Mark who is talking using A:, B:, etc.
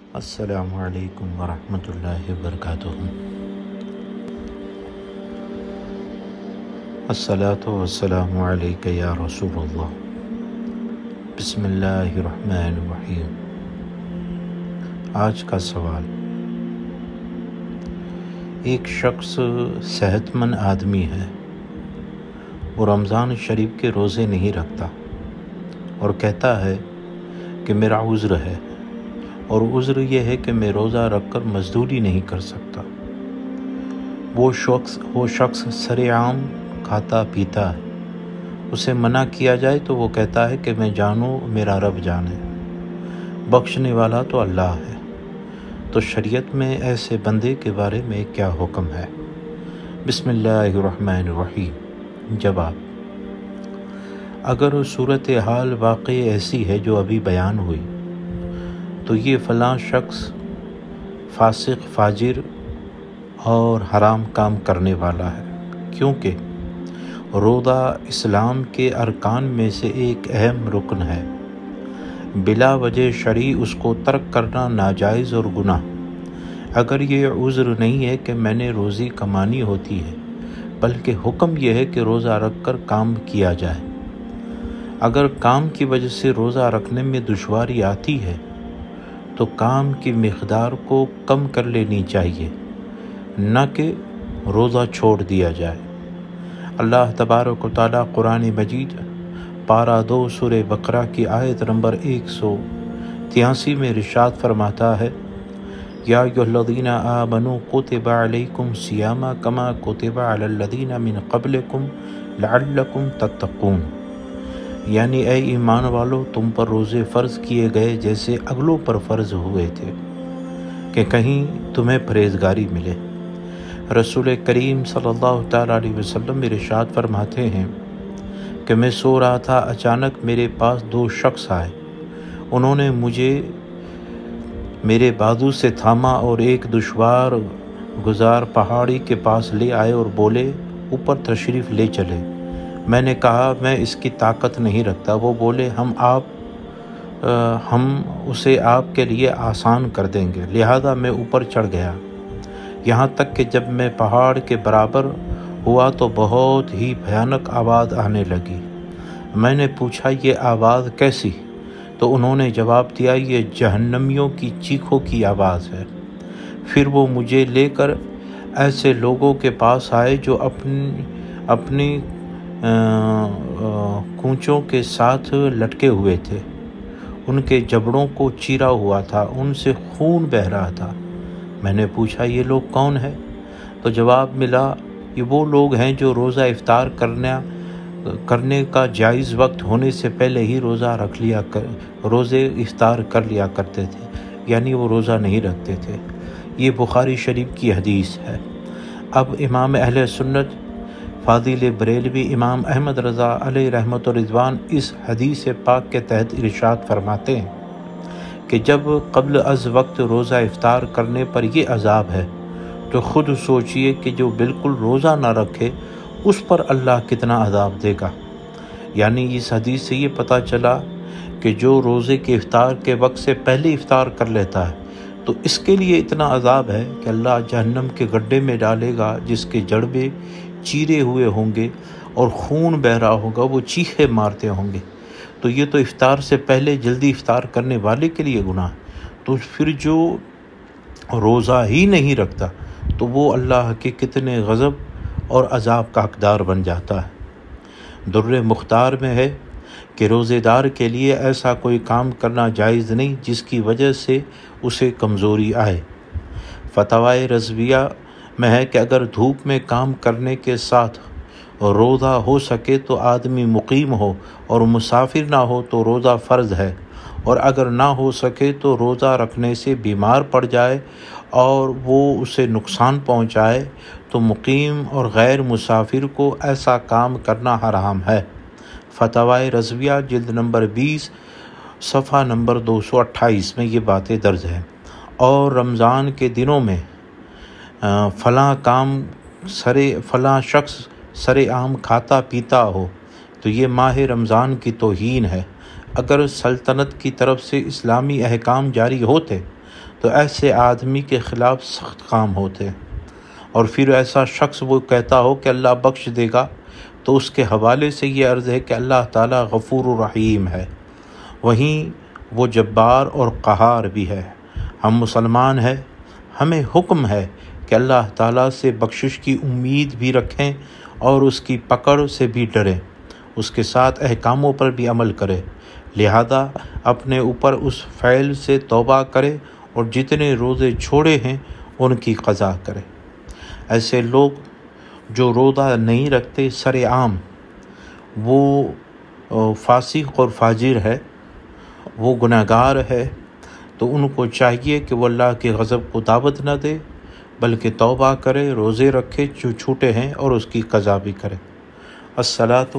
A: السلام علیکم ورحمۃ اللہ وبرکاتہ۔ الصلاۃ والسلام علیک یا رسول اللہ۔ بسم اللہ الرحمن الرحیم۔ آج کا سوال: ایک شخص صحت مند آدمی ہے، وہ رمضان شریف کے روزے نہیں رکھتا اور کہتا ہے کہ میرا عذر ہے، اور عذر یہ ہے کہ میں روزہ رکھ کر مزدوری نہیں کر سکتا۔ وہ شخص سرِ عام کھاتا پیتا ہے، اسے منع کیا جائے تو وہ کہتا ہے کہ میں جانوں میرا رب جانے، بخشنے والا تو اللہ ہے۔ تو شریعت میں ایسے بندے کے بارے میں کیا حکم ہے؟ بسم اللہ الرحمن الرحیم۔ جواب: اگر صورتحال واقعی ایسی ہے جو ابھی بیان ہوئی تو یہ فلاں شخص فاسق، فاجر اور حرام کام کرنے والا ہے، کیونکہ روزہ اسلام کے ارکان میں سے ایک اہم رکن ہے۔ بلا وجہ شرعی اس کو ترک کرنا ناجائز اور گناہ۔ اگر یہ عذر نہیں ہے کہ میں نے روزی کمانی ہوتی ہے، بلکہ حکم یہ ہے کہ روزہ رکھ کر کام کیا جائے۔ اگر کام کی وجہ سے روزہ رکھنے میں دشواری آتی ہے تو کام کی مقدار کو کم کر لینی چاہیے، نہ کہ روزہ چھوڑ دیا جائے۔ اللہ تبارک و تعالیٰ قرآن مجید پارہ 2 سورہ بقرہ کی آیت نمبر 183 میں ارشاد فرماتا ہے: یا ایھا الذین آمنوا کتب علیکم الصیام کما کتب علی الذین من قبلکم لعلکم تتقون، یعنی اے ایمان والو، تم پر روزے فرض کیے گئے جیسے اگلوں پر فرض ہوئے تھے کہ کہیں تمہیں پرہیزگاری ملے۔ رسول کریم صلی اللہ تعالیٰ علیہ وسلم ارشاد فرماتے ہیں کہ میں سو رہا تھا، اچانک میرے پاس 2 شخص آئے، انہوں نے مجھے میرے بازو سے تھاما اور ایک دشوار گزار پہاڑی کے پاس لے آئے اور بولے اوپر تشریف لے چلے۔ میں نے کہا میں اس کی طاقت نہیں رکھتا۔ وہ بولے ہم اسے آپ کے لیے آسان کر دیں گے، لہذا میں اوپر چڑھ گیا، یہاں تک کہ جب میں پہاڑ کے برابر ہوا تو بہت ہی بھیانک آواز آنے لگی۔ میں نے پوچھا یہ آواز کیسی؟ تو انہوں نے جواب دیا یہ جہنمیوں کی چیخوں کی آواز ہے۔ پھر وہ مجھے لے کر ایسے لوگوں کے پاس آئے جو اپنی کونچوں کے ساتھ لٹکے ہوئے تھے، ان کے جبڑوں کو چیرا ہوا تھا، ان سے خون بہہ رہا تھا۔ میں نے پوچھا یہ لوگ کون ہیں؟ تو جواب ملا یہ وہ لوگ ہیں جو روزہ افطار کرنے کا جائز وقت ہونے سے پہلے ہی روزے افطار کر لیا کرتے تھے، یعنی وہ روزہ نہیں رکھتے تھے۔ یہ بخاری شریف کی حدیث ہے۔ اب امام اہل سنت فاضل بریلوی امام احمد رضا علیہ رحمت و رضوان اس حدیث پاک کے تحت ارشاد فرماتے ہیں کہ جب قبل از وقت روزہ افطار کرنے پر یہ عذاب ہے تو خود سوچئے کہ جو بالکل روزہ نہ رکھے اس پر اللہ کتنا عذاب دے گا۔ یعنی اس حدیث سے یہ پتہ چلا کہ جو روزے کے افطار کے وقت سے پہلے افطار کر لیتا ہے تو اس کے لیے اتنا عذاب ہے کہ اللہ جہنم کے گڈھے میں ڈالے گا، جس کے جڑبے چیرے ہوئے ہوں گے اور خون بہہ رہا ہوگا، وہ چیخے مارتے ہوں گے۔ تو یہ تو افطار سے پہلے جلدی افطار کرنے والے کے لیے گناہ۔ تو پھر جو روزہ ہی نہیں رکھتا تو وہ اللہ کے کتنے غضب اور عذاب کا حقدار بن جاتا ہے۔ در مختار میں ہے کہ روزے دار کے لیے ایسا کوئی کام کرنا جائز نہیں جس کی وجہ سے اسے کمزوری آئے۔ فتاوی رضویہ میں ہے کہ اگر دھوپ میں کام کرنے کے ساتھ روزہ ہو سکے تو آدمی مقیم ہو اور مسافر نہ ہو تو روزہ فرض ہے، اور اگر نہ ہو سکے تو روزہ رکھنے سے بیمار پڑ جائے اور وہ اسے نقصان پہنچائے تو مقیم اور غیر مسافر کو ایسا کام کرنا حرام ہے۔ فتاوی رضویہ جلد نمبر 20 صفحہ نمبر 228 میں یہ باتیں درج ہیں۔ اور رمضان کے دنوں میں فلاں شخص سرِ عام کھاتا پیتا ہو تو یہ ماہ رمضان کی توہین ہے۔ اگر سلطنت کی طرف سے اسلامی احکام جاری ہوتے تو ایسے آدمی کے خلاف سخت کام ہوتے، اور پھر ایسا شخص وہ کہتا ہو کہ اللہ بخش دے گا، تو اس کے حوالے سے یہ عرض ہے کہ اللہ تعالیٰ غفور و رحیم ہے، وہیں وہ جبار اور قہار بھی ہے۔ ہم مسلمان ہیں، ہمیں حکم ہے کہ اللہ تعالیٰ سے بخشش کی امید بھی رکھیں اور اس کی پکڑ سے بھی ڈریں، اس کے ساتھ احکاموں پر بھی عمل کریں، لہذا اپنے اوپر اس فعل سے توبہ کرے اور جتنے روزے چھوڑے ہیں ان کی قضا کرے۔ ایسے لوگ جو روزہ نہیں رکھتے سر عام، وہ فاسق اور فاجر ہے، وہ گناہگار ہے، تو ان کو چاہیے کہ وہ اللہ کے غضب کو دعوت نہ دے، بلکہ توبہ کرے، روزے رکھے جو چھوٹے ہیں اور اس کی قضا بھی کرے۔ الصلاۃ